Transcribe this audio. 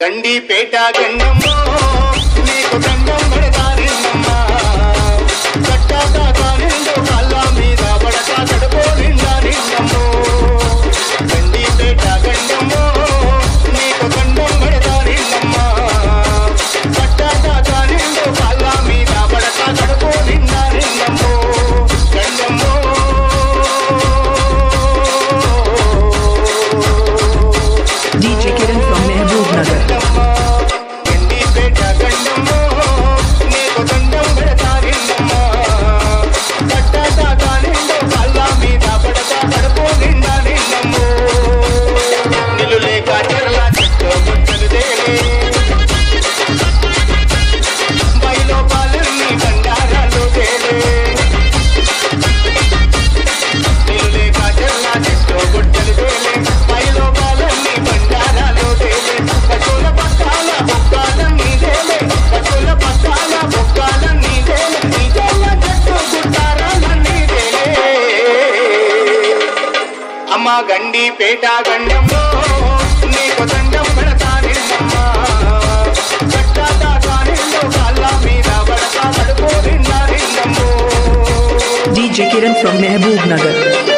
గండిపేట గండమ్మో నీకు దండం పెడతానిమ్మా కట్టాక కానిండు కళ్ళ మీద పడక కడుపు నిండా నిన్నమ్మో గండిపేట గండమ్మో నీకు దండం పెడతానిమ్మా కట్టాక కానిండు కళ్ళ మీద పడక కడుపు నిండా నిన్నమ్మో గండమ్మో DJ Kiran from Mehboob Nagar. అమ్మా గండిపేట గండమ్మో నీకు దండం పెడతానిమ్మా కట్టాక కానిండు కళ్ళ మీద పడక కడుపు నిండా నిన్నమ్మో DJ Kiran from Mehboob Nagar.